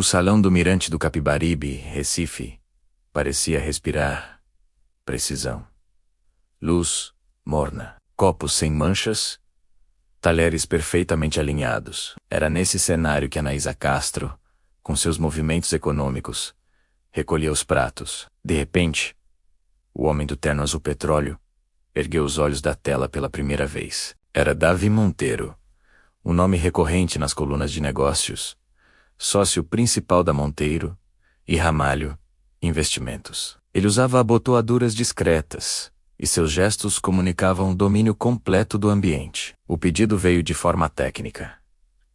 O salão do Mirante do Capibaribe, Recife, parecia respirar precisão. Luz morna, copos sem manchas, talheres perfeitamente alinhados. Era nesse cenário que Anaísa Castro, com seus movimentos econômicos, recolhia os pratos. De repente, o homem do terno azul petróleo ergueu os olhos da tela pela primeira vez. Era Davi Monteiro, um nome recorrente nas colunas de negócios, sócio principal da Monteiro e Ramalho Investimentos. Ele usava abotoaduras discretas, e seus gestos comunicavam um domínio completo do ambiente. O pedido veio de forma técnica,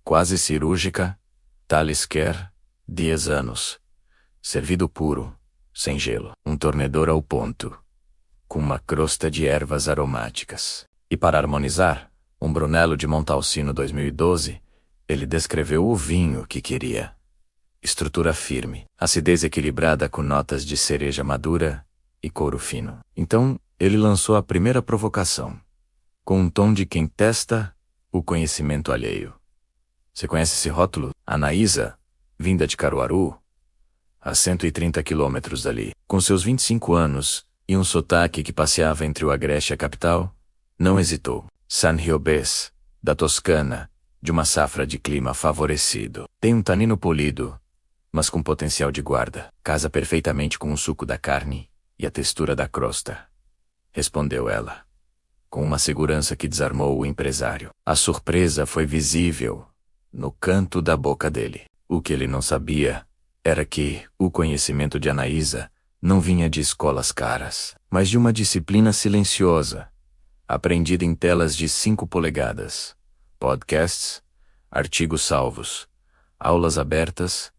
quase cirúrgica. Thales quer 10 anos. Servido puro, sem gelo. Um tornedor ao ponto, com uma crosta de ervas aromáticas. E para harmonizar, um Brunello de Montalcino 2012, ele descreveu o vinho que queria. Estrutura firme, acidez equilibrada com notas de cereja madura e couro fino. Então, ele lançou a primeira provocação, com um tom de quem testa o conhecimento alheio. Você conhece esse rótulo? Anaísa, vinda de Caruaru, a 130 quilômetros dali, com seus 25 anos e um sotaque que passeava entre o Agreste e a capital, não hesitou. Sangiovese, da Toscana, de uma safra de clima favorecido. Tem um tanino polido, mas com potencial de guarda. Casa perfeitamente com o suco da carne e a textura da crosta, respondeu ela, com uma segurança que desarmou o empresário. A surpresa foi visível no canto da boca dele. O que ele não sabia era que o conhecimento de Anaísa não vinha de escolas caras, mas de uma disciplina silenciosa, aprendida em telas de 5 polegadas, podcasts, artigos salvos, aulas abertas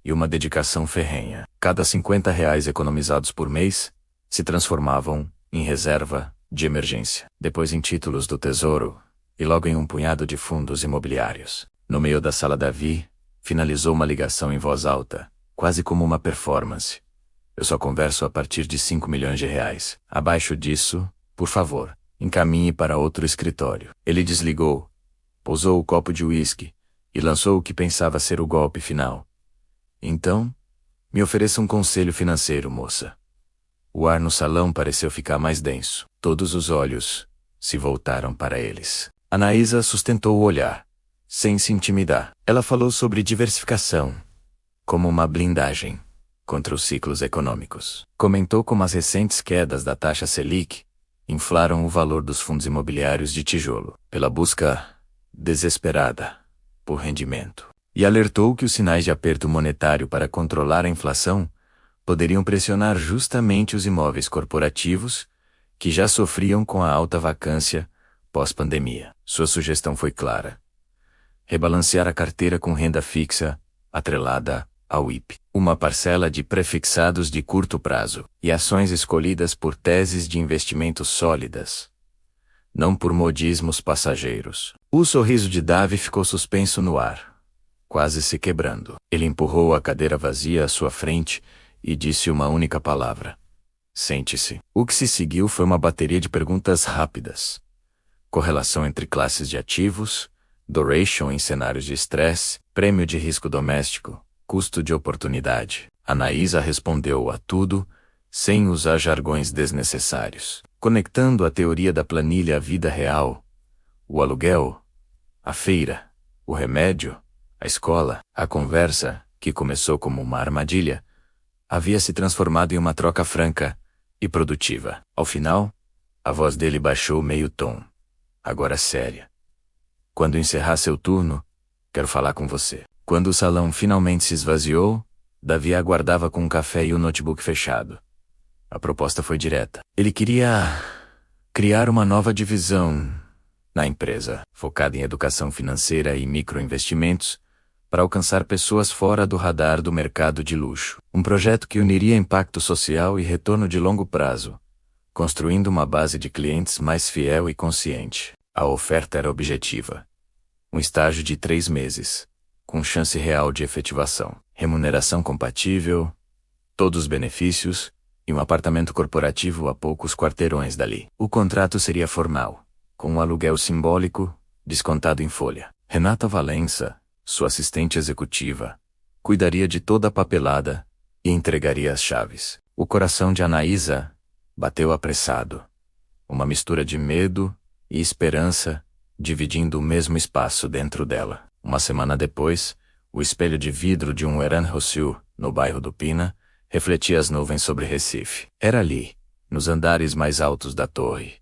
e uma dedicação ferrenha. Cada R$ 50 economizados por mês se transformavam em reserva de emergência, depois em títulos do Tesouro e logo em um punhado de fundos imobiliários. No meio da sala, Davi finalizou uma ligação em voz alta, quase como uma performance. Eu só converso a partir de R$ 5 milhões. Abaixo disso, por favor, encaminhe para outro escritório. Ele desligou, pousou o copo de uísque e lançou o que pensava ser o golpe final. Então, me ofereça um conselho financeiro, moça. O ar no salão pareceu ficar mais denso. Todos os olhos se voltaram para eles. Anaísa sustentou o olhar, sem se intimidar. Ela falou sobre diversificação, como uma blindagem contra os ciclos econômicos. Comentou como as recentes quedas da taxa Selic inflaram o valor dos fundos imobiliários de tijolo, pela busca desesperada por rendimento. E alertou que os sinais de aperto monetário para controlar a inflação poderiam pressionar justamente os imóveis corporativos, que já sofriam com a alta vacância pós-pandemia. Sua sugestão foi clara: rebalancear a carteira com renda fixa, atrelada ao IP, uma parcela de prefixados de curto prazo e ações escolhidas por teses de investimentos sólidas, não por modismos passageiros. O sorriso de Davi ficou suspenso no ar, quase se quebrando. Ele empurrou a cadeira vazia à sua frente e disse uma única palavra: sente-se. O que se seguiu foi uma bateria de perguntas rápidas. Correlação entre classes de ativos, duration em cenários de estresse, prêmio de risco doméstico, custo de oportunidade. Anaísa respondeu a tudo, sem usar jargões desnecessários, conectando a teoria da planilha à vida real. O aluguel, a feira, o remédio, a escola. A conversa, que começou como uma armadilha, havia se transformado em uma troca franca e produtiva. Ao final, a voz dele baixou meio tom, agora séria. Quando encerrar seu turno, quero falar com você. Quando o salão finalmente se esvaziou, Davi aguardava com um café e o notebook fechado. A proposta foi direta. Ele queria criar uma nova divisão na empresa, focada em educação financeira e microinvestimentos, para alcançar pessoas fora do radar do mercado de luxo. Um projeto que uniria impacto social e retorno de longo prazo, construindo uma base de clientes mais fiel e consciente. A oferta era objetiva: um estágio de 3 meses, com chance real de efetivação, remuneração compatível, todos os benefícios e um apartamento corporativo a poucos quarteirões dali. O contrato seria formal, com um aluguel simbólico, descontado em folha. Renata Valença, sua assistente executiva, cuidaria de toda a papelada e entregaria as chaves. O coração de Anaísa bateu apressado. Uma mistura de medo e esperança, dividindo o mesmo espaço dentro dela. Uma semana depois, o espelho de vidro de um Herrenhäuser, no bairro do Pina, refletia as nuvens sobre Recife. Era ali, nos andares mais altos da torre,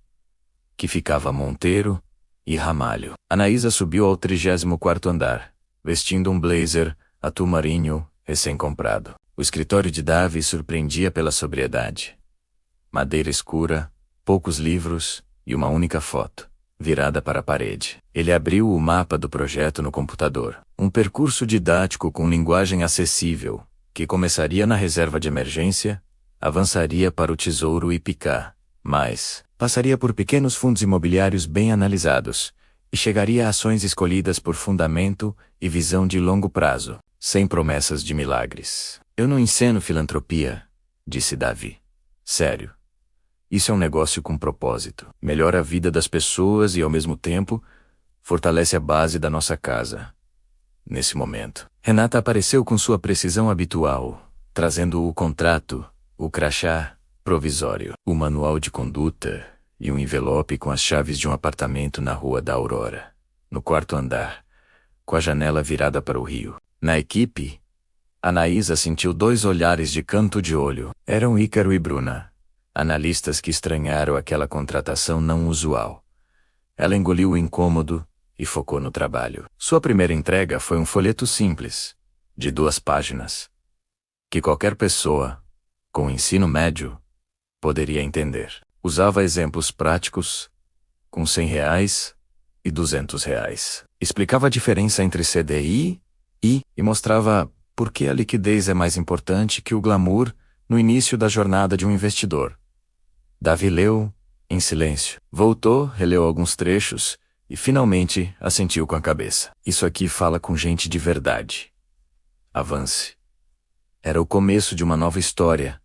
que ficava Monteiro e Ramalho. Anaísa subiu ao 34º andar, vestindo um blazer azul marinho recém-comprado. O escritório de Davi surpreendia pela sobriedade. Madeira escura, poucos livros e uma única foto, virada para a parede. Ele abriu o mapa do projeto no computador. Um percurso didático com linguagem acessível, que começaria na reserva de emergência, avançaria para o Tesouro IPCA, mas passaria por pequenos fundos imobiliários bem analisados, e chegaria a ações escolhidas por fundamento e visão de longo prazo, sem promessas de milagres. Eu não enceno filantropia, disse Davi. Sério. Isso é um negócio com propósito. Melhora a vida das pessoas e, ao mesmo tempo, fortalece a base da nossa casa. Nesse momento, Renata apareceu com sua precisão habitual, trazendo o contrato, o crachá provisório, o manual de conduta e um envelope com as chaves de um apartamento na Rua da Aurora, no 4º andar, com a janela virada para o rio. Na equipe, Anaísa sentiu 2 olhares de canto de olho. Eram Ícaro e Bruna, analistas que estranharam aquela contratação não usual. Ela engoliu o incômodo e focou no trabalho. Sua primeira entrega foi um folheto simples, de 2 páginas, que qualquer pessoa, com ensino médio, poderia entender. Usava exemplos práticos, com R$100 e R$200. Explicava a diferença entre CDI e mostrava por que a liquidez é mais importante que o glamour no início da jornada de um investidor. Davi leu, em silêncio. Voltou, releu alguns trechos e finalmente assentiu com a cabeça. Isso aqui fala com gente de verdade. Avance. Era o começo de uma nova história,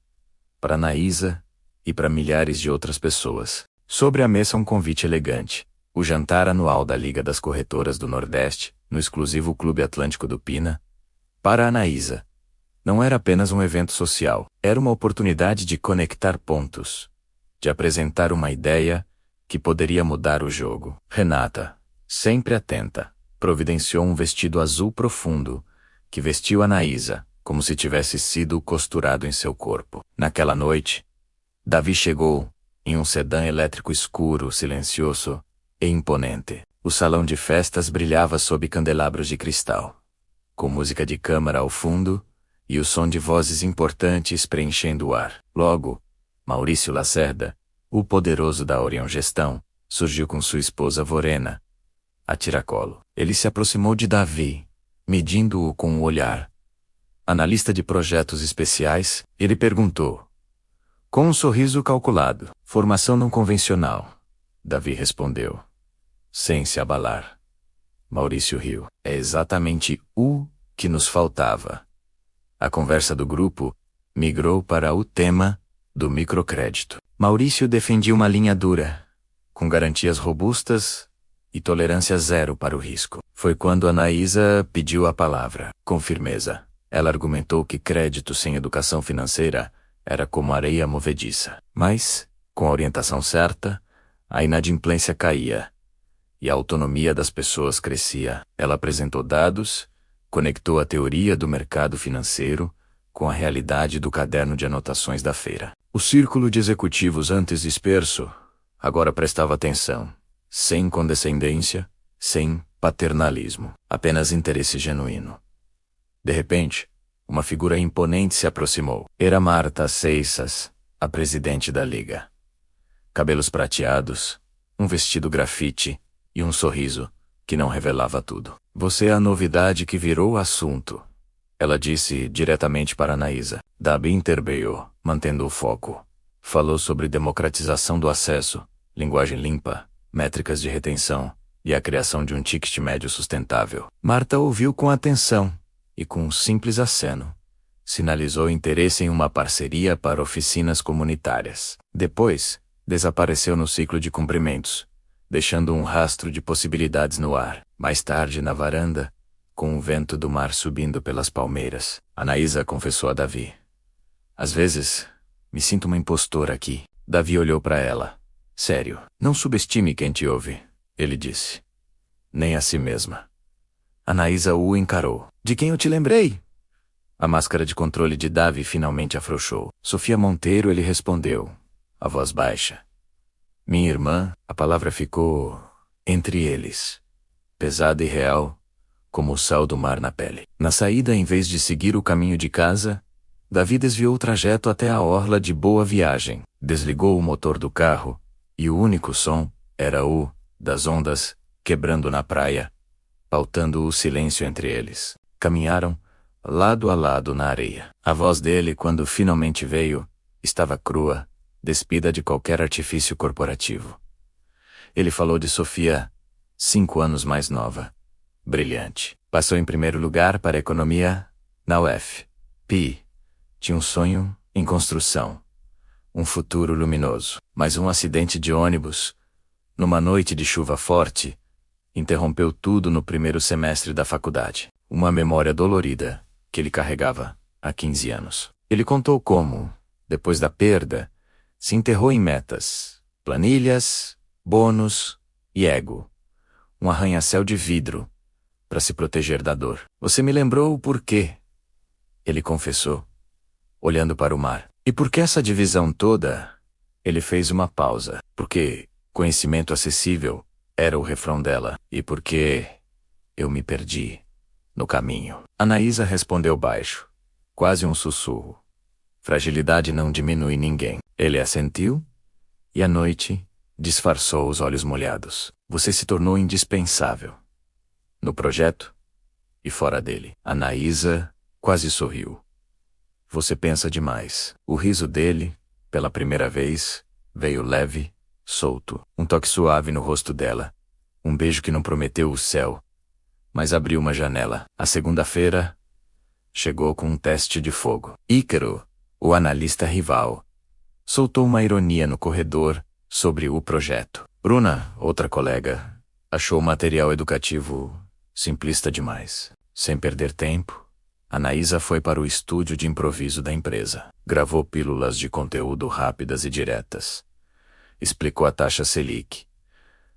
para Anaísa e para milhares de outras pessoas. Sobre a mesa um convite elegante. O jantar anual da Liga das Corretoras do Nordeste, no exclusivo Clube Atlântico do Pina. Para Anaísa, não era apenas um evento social, era uma oportunidade de conectar pontos, de apresentar uma ideia que poderia mudar o jogo. Renata, sempre atenta, providenciou um vestido azul profundo, que vestiu Anaísa, como se tivesse sido costurado em seu corpo. Naquela noite, Davi chegou, em um sedã elétrico escuro, silencioso e imponente. O salão de festas brilhava sob candelabros de cristal, com música de câmara ao fundo e o som de vozes importantes preenchendo o ar. Logo, Maurício Lacerda, o poderoso da Orion Gestão, surgiu com sua esposa Vorena, a tiracolo. Ele se aproximou de Davi, medindo-o com um olhar. Analista de projetos especiais, ele perguntou, com um sorriso calculado, formação não convencional. Davi respondeu, sem se abalar. Maurício riu. É exatamente o que nos faltava. A conversa do grupo migrou para o tema do microcrédito. Maurício defendia uma linha dura, com garantias robustas e tolerância zero para o risco. Foi quando Anaísa pediu a palavra, com firmeza. Ela argumentou que crédito sem educação financeira era como areia movediça. Mas, com a orientação certa, a inadimplência caía e a autonomia das pessoas crescia. Ela apresentou dados, conectou a teoria do mercado financeiro com a realidade do caderno de anotações da feira. O círculo de executivos antes disperso agora prestava atenção, sem condescendência, sem paternalismo, apenas interesse genuíno. De repente, uma figura imponente se aproximou. Era Marta Seixas, a presidente da Liga. Cabelos prateados, um vestido grafite e um sorriso que não revelava tudo. Você é a novidade que virou o assunto, ela disse diretamente para Anaísa. Davi interveio, mantendo o foco. Falou sobre democratização do acesso, linguagem limpa, métricas de retenção e a criação de um ticket médio sustentável. Marta ouviu com atenção e, com um simples aceno, sinalizou interesse em uma parceria para oficinas comunitárias. Depois, desapareceu no ciclo de cumprimentos, deixando um rastro de possibilidades no ar. Mais tarde, na varanda, com o vento do mar subindo pelas palmeiras. Anaísa confessou a Davi. Às vezes, me sinto uma impostora aqui. Davi olhou para ela. Sério, não subestime quem te ouve, ele disse. Nem a si mesma. Anaísa o encarou. De quem eu te lembrei? A máscara de controle de Davi finalmente afrouxou. Sofia Monteiro, ele respondeu, a voz baixa. Minha irmã, a palavra ficou entre eles. Pesada e real, como o sal do mar na pele. Na saída, em vez de seguir o caminho de casa, Davi desviou o trajeto até a orla de Boa Viagem, desligou o motor do carro, e o único som era o das ondas quebrando na praia, pautando o silêncio entre eles. Caminharam lado a lado na areia. A voz dele, quando finalmente veio, estava crua, despida de qualquer artifício corporativo. Ele falou de Sofia, 5 anos mais nova. Brilhante. Passou em primeiro lugar para economia na UFP. Tinha um sonho em construção. Um futuro luminoso. Mas um acidente de ônibus, numa noite de chuva forte, interrompeu tudo no primeiro semestre da faculdade. Uma memória dolorida que ele carregava há 15 anos. Ele contou como, depois da perda, se enterrou em metas, planilhas, bônus e ego. Um arranha-céu de vidro, para se proteger da dor. Você me lembrou o porquê, ele confessou, olhando para o mar. E por que essa divisão toda? Ele fez uma pausa. Porque conhecimento acessível era o refrão dela. E porque eu me perdi no caminho. Anaísa respondeu baixo, quase um sussurro. Fragilidade não diminui ninguém. Ele assentiu, e a noite disfarçou os olhos molhados. Você se tornou indispensável. No projeto e fora dele. Anaísa quase sorriu. Você pensa demais. O riso dele, pela primeira vez, veio leve, solto. Um toque suave no rosto dela. Um beijo que não prometeu o céu, mas abriu uma janela. A segunda-feira chegou com um teste de fogo. Ícaro, o analista rival, soltou uma ironia no corredor sobre o projeto. Bruna, outra colega, achou o material educativo simplista demais. Sem perder tempo, Anaísa foi para o estúdio de improviso da empresa. Gravou pílulas de conteúdo rápidas e diretas. Explicou a taxa Selic,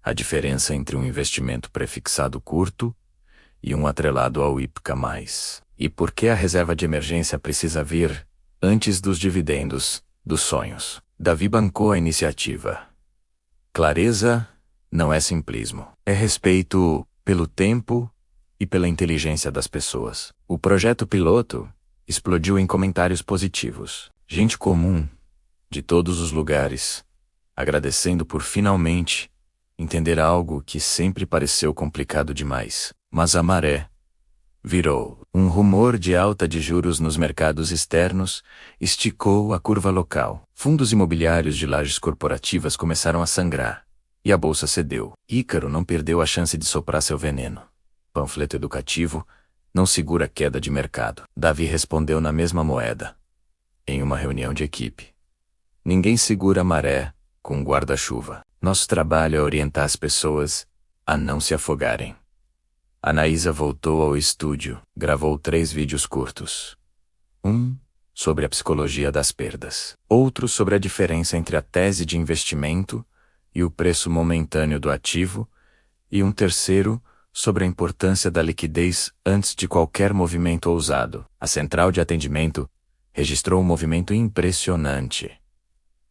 a diferença entre um investimento prefixado curto e um atrelado ao IPCA+. E por que a reserva de emergência precisa vir antes dos dividendos dos sonhos. Davi bancou a iniciativa. Clareza não é simplismo. É respeito pelo tempo e pela inteligência das pessoas. O projeto piloto explodiu em comentários positivos. Gente comum, de todos os lugares, agradecendo por finalmente entender algo que sempre pareceu complicado demais. Mas a maré virou. Um rumor de alta de juros nos mercados externos esticou a curva local. Fundos imobiliários de lajes corporativas começaram a sangrar. E a bolsa cedeu. Ícaro não perdeu a chance de soprar seu veneno. Panfleto educativo não segura queda de mercado. Davi respondeu na mesma moeda. Em uma reunião de equipe. Ninguém segura a maré com um guarda-chuva. Nosso trabalho é orientar as pessoas a não se afogarem. Anaísa voltou ao estúdio, gravou 3 vídeos curtos. Um sobre a psicologia das perdas. Outro sobre a diferença entre a tese de investimento e o preço momentâneo do ativo. E um terceiro sobre a importância da liquidez antes de qualquer movimento ousado. A central de atendimento registrou um movimento impressionante.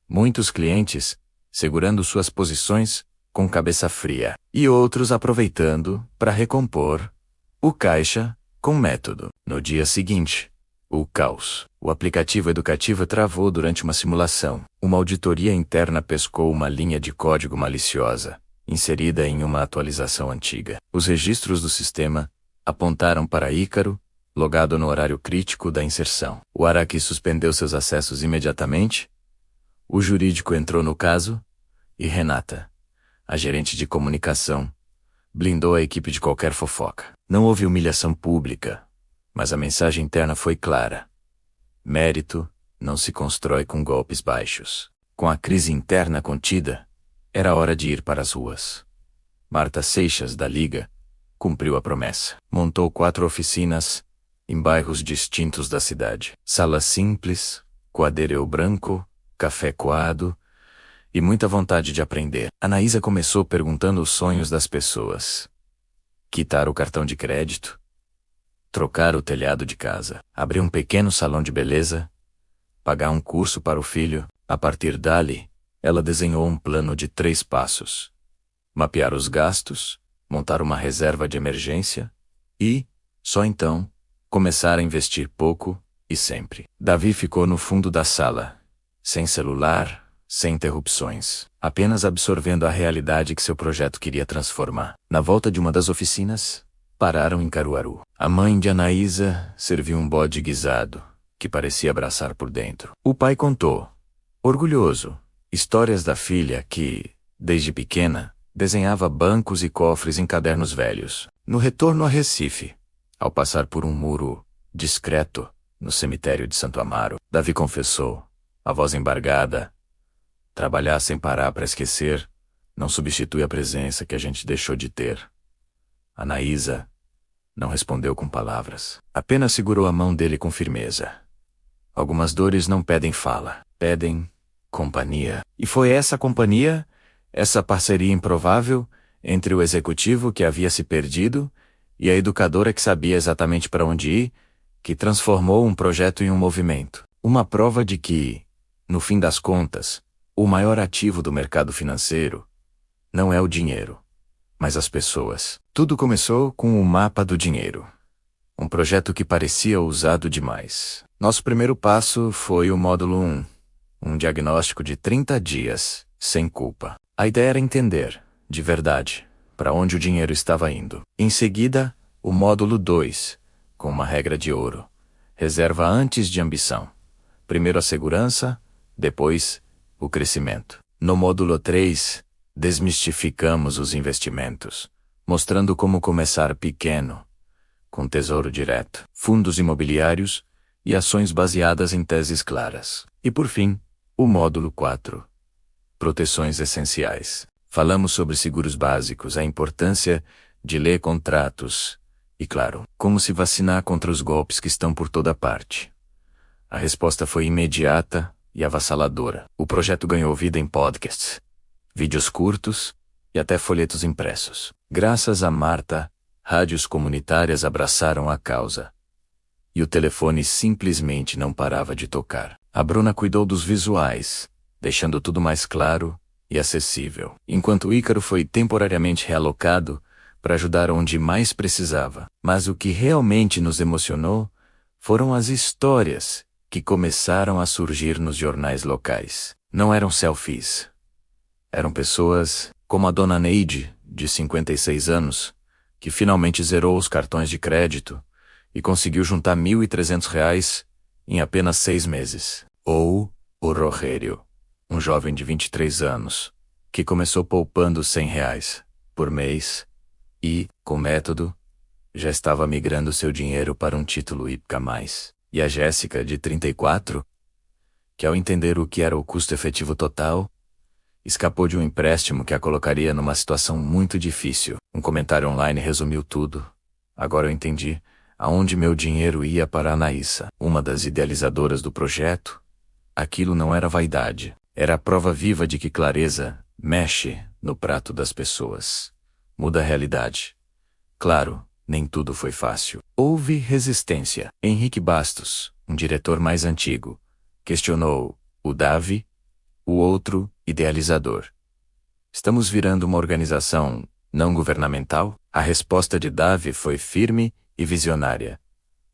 Muitos clientes segurando suas posições com cabeça fria, e outros aproveitando para recompor o caixa com método. No dia seguinte, o caos. O aplicativo educativo travou durante uma simulação. Uma auditoria interna pescou uma linha de código maliciosa, inserida em uma atualização antiga. Os registros do sistema apontaram para Ícaro, logado no horário crítico da inserção. O Araque suspendeu seus acessos imediatamente. O jurídico entrou no caso, e Renata, a gerente de comunicação, blindou a equipe de qualquer fofoca. Não houve humilhação pública, mas a mensagem interna foi clara. Mérito não se constrói com golpes baixos. Com a crise interna contida, era hora de ir para as ruas. Marta Seixas, da Liga, cumpriu a promessa. Montou 4 oficinas em bairros distintos da cidade. Sala simples, quadril branco, café coado e muita vontade de aprender. Anaísa começou perguntando os sonhos das pessoas. Quitar o cartão de crédito, trocar o telhado de casa, abrir um pequeno salão de beleza, pagar um curso para o filho. A partir dali, ela desenhou um plano de 3 passos. Mapear os gastos, montar uma reserva de emergência e, só então, começar a investir pouco e sempre. Davi ficou no fundo da sala, sem celular, sem interrupções, apenas absorvendo a realidade que seu projeto queria transformar. Na volta de uma das oficinas, pararam em Caruaru. A mãe de Anaísa serviu um bode guisado, que parecia abraçar por dentro. O pai contou, orgulhoso, histórias da filha que, desde pequena, desenhava bancos e cofres em cadernos velhos. No retorno a Recife, ao passar por um muro discreto no cemitério de Santo Amaro, Davi confessou, a voz embargada, trabalhar sem parar para esquecer não substitui a presença que a gente deixou de ter. Anaísa não respondeu com palavras, apenas segurou a mão dele com firmeza. Algumas dores não pedem fala, pedem companhia. E foi essa companhia, essa parceria improvável entre o executivo que havia se perdido e a educadora que sabia exatamente para onde ir, que transformou um projeto em um movimento. Uma prova de que, no fim das contas, o maior ativo do mercado financeiro não é o dinheiro, mas as pessoas. Tudo começou com o mapa do dinheiro. Um projeto que parecia ousado demais. Nosso primeiro passo foi o módulo 1, um diagnóstico de 30 dias, sem culpa. A ideia era entender, de verdade, para onde o dinheiro estava indo. Em seguida, o módulo 2, com uma regra de ouro. Reserva antes de ambição. Primeiro a segurança, depois o crescimento. No módulo 3, desmistificamos os investimentos, mostrando como começar pequeno, com tesouro direto, fundos imobiliários e ações baseadas em teses claras. E por fim, o módulo 4, proteções essenciais. Falamos sobre seguros básicos, a importância de ler contratos e, claro, como se vacinar contra os golpes que estão por toda parte. A resposta foi imediata e avassaladora. O projeto ganhou vida em podcasts, vídeos curtos e até folhetos impressos. Graças a Marta, rádios comunitárias abraçaram a causa. E o telefone simplesmente não parava de tocar. A Bruna cuidou dos visuais, deixando tudo mais claro e acessível, enquanto Ícaro foi temporariamente realocado para ajudar onde mais precisava. Mas o que realmente nos emocionou foram as histórias que começaram a surgir nos jornais locais. Não eram selfies. Eram pessoas como a dona Neide, de 56 anos, que finalmente zerou os cartões de crédito e conseguiu juntar R$ 1.300 em apenas 6 meses. Ou o Rogério, um jovem de 23 anos, que começou poupando R$ 100 por mês e, com método, já estava migrando seu dinheiro para um título IPCA+. E a Jéssica, de 34, que ao entender o que era o custo efetivo total, escapou de um empréstimo que a colocaria numa situação muito difícil. Um comentário online resumiu tudo. Agora eu entendi aonde meu dinheiro ia para a Anaísa, uma das idealizadoras do projeto. Aquilo não era vaidade. Era a prova viva de que clareza mexe no prato das pessoas. Muda a realidade. Claro, nem tudo foi fácil. Houve resistência. Henrique Bastos, um diretor mais antigo, questionou o Davi, o outro idealizador. Estamos virando uma organização não governamental? A resposta de Davi foi firme e visionária.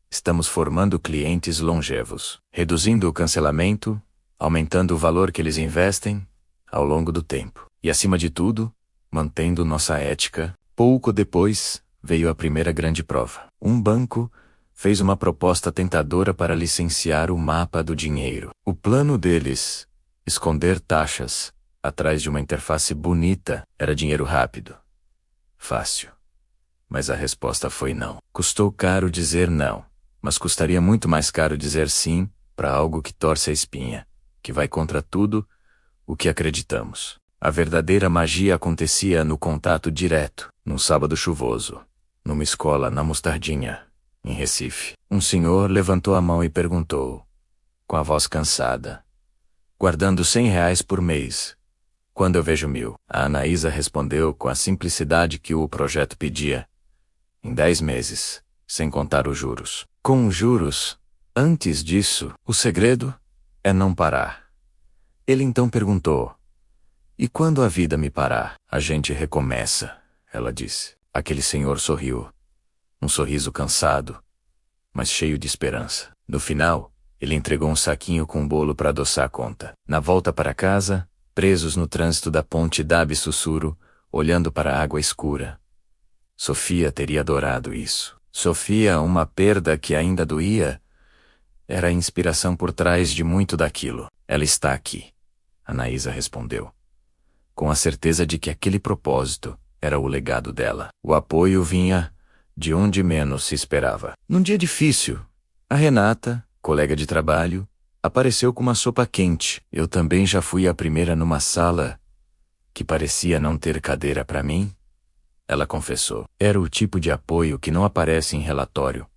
Estamos formando clientes longevos, reduzindo o cancelamento, aumentando o valor que eles investem ao longo do tempo. E acima de tudo, mantendo nossa ética. Pouco depois, veio a primeira grande prova. Um banco fez uma proposta tentadora para licenciar o mapa do dinheiro. O plano deles, esconder taxas atrás de uma interface bonita, era dinheiro rápido. Fácil. Mas a resposta foi não. Custou caro dizer não, mas custaria muito mais caro dizer sim para algo que torce a espinha, que vai contra tudo o que acreditamos. A verdadeira magia acontecia no contato direto, num sábado chuvoso, numa escola na Mostardinha, em Recife. Um senhor levantou a mão e perguntou, com a voz cansada, guardando R$ 100 por mês, quando eu vejo 1.000? A Anaísa respondeu com a simplicidade que o projeto pedia. Em 10 meses, sem contar os juros. Com os juros, antes disso, o segredo é não parar. Ele então perguntou, e quando a vida me parar? A gente recomeça, ela disse. Aquele senhor sorriu. Um sorriso cansado, mas cheio de esperança. No final, ele entregou um saquinho com um bolo para adoçar a conta. Na volta para casa, presos no trânsito da ponte d'Abe-Sussuro, olhando para a água escura. Sofia teria adorado isso. Sofia, uma perda que ainda doía, era a inspiração por trás de muito daquilo. Ela está aqui, Anaísa respondeu, com a certeza de que aquele propósito era o legado dela. O apoio vinha de onde menos se esperava. Num dia difícil, a Renata, colega de trabalho, apareceu com uma sopa quente. Eu também já fui a primeira numa sala que parecia não ter cadeira para mim, ela confessou. Era o tipo de apoio que não aparece em relatório,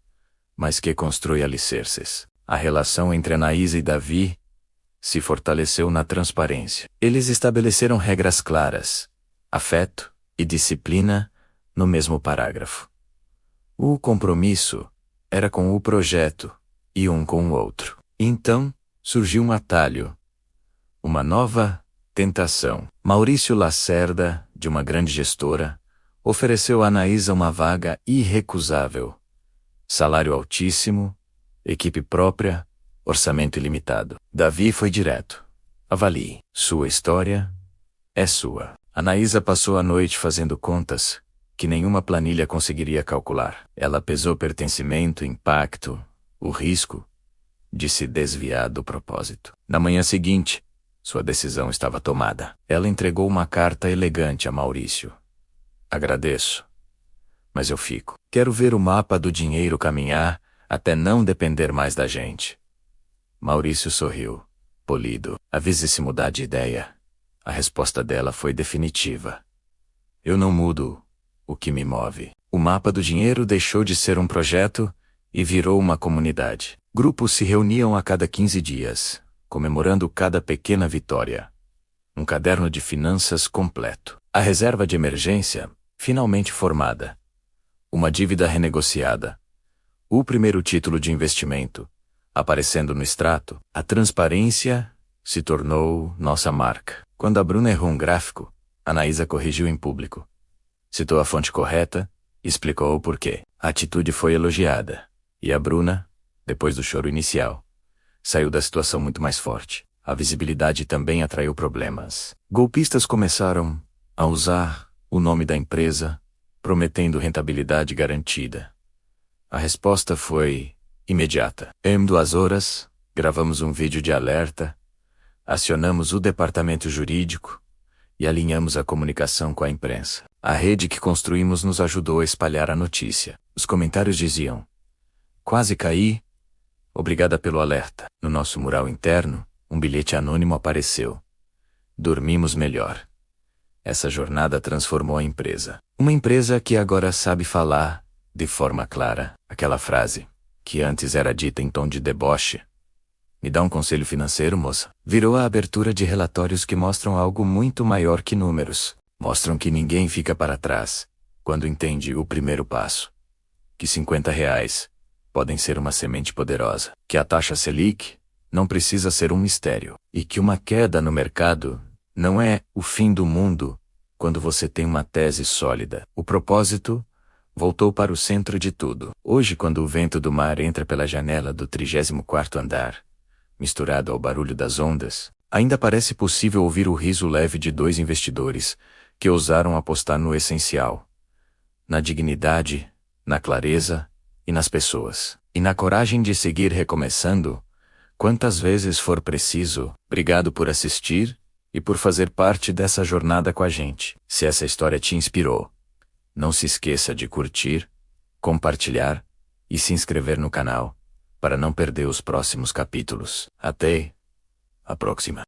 mas que constrói alicerces. A relação entre Anaísa e Davi se fortaleceu na transparência. Eles estabeleceram regras claras, afeto e disciplina no mesmo parágrafo. O compromisso era com o projeto e um com o outro. Então, surgiu um atalho, uma nova tentação. Maurício Lacerda, de uma grande gestora, ofereceu a Anaísa uma vaga irrecusável. Salário altíssimo, equipe própria, orçamento ilimitado. Davi foi direto. Avalie. Sua história é sua. Anaísa passou a noite fazendo contas que nenhuma planilha conseguiria calcular. Ela pesou pertencimento, impacto, o risco de se desviar do propósito. Na manhã seguinte, sua decisão estava tomada. Ela entregou uma carta elegante a Maurício. Agradeço, mas eu fico. Quero ver o mapa do dinheiro caminhar até não depender mais da gente. Maurício sorriu, polido. Avise-se mudar de ideia. A resposta dela foi definitiva. Eu não mudo o que me move. O mapa do dinheiro deixou de ser um projeto e virou uma comunidade. Grupos se reuniam a cada 15 dias, comemorando cada pequena vitória. Um caderno de finanças completo. A reserva de emergência, finalmente formada. Uma dívida renegociada. O primeiro título de investimento, aparecendo no extrato. A transparência se tornou nossa marca. Quando a Bruna errou um gráfico, Anaísa corrigiu em público. Citou a fonte correta e explicou o porquê. A atitude foi elogiada. E a Bruna, depois do choro inicial, saiu da situação muito mais forte. A visibilidade também atraiu problemas. Golpistas começaram a usar o nome da empresa, prometendo rentabilidade garantida. A resposta foi imediata. Em 2 horas, gravamos um vídeo de alerta, acionamos o departamento jurídico e alinhamos a comunicação com a imprensa. A rede que construímos nos ajudou a espalhar a notícia. Os comentários diziam: quase caí, obrigada pelo alerta. No nosso mural interno, um bilhete anônimo apareceu. Dormimos melhor. Essa jornada transformou a empresa. Uma empresa que agora sabe falar, de forma clara, aquela frase, que antes era dita em tom de deboche. Me dá um conselho financeiro, moça. Virou a abertura de relatórios que mostram algo muito maior que números. Mostram que ninguém fica para trás, quando entende o primeiro passo. Que R$ 50 podem ser uma semente poderosa. Que a taxa Selic não precisa ser um mistério. E que uma queda no mercado não é o fim do mundo quando você tem uma tese sólida. O propósito voltou para o centro de tudo. Hoje, quando o vento do mar entra pela janela do 34º andar, misturado ao barulho das ondas, ainda parece possível ouvir o riso leve de 2 investidores que ousaram apostar no essencial, na dignidade, na clareza e nas pessoas. E na coragem de seguir recomeçando, quantas vezes for preciso. Obrigado por assistir e por fazer parte dessa jornada com a gente. Se essa história te inspirou, não se esqueça de curtir, compartilhar e se inscrever no canal, para não perder os próximos capítulos. Até a próxima.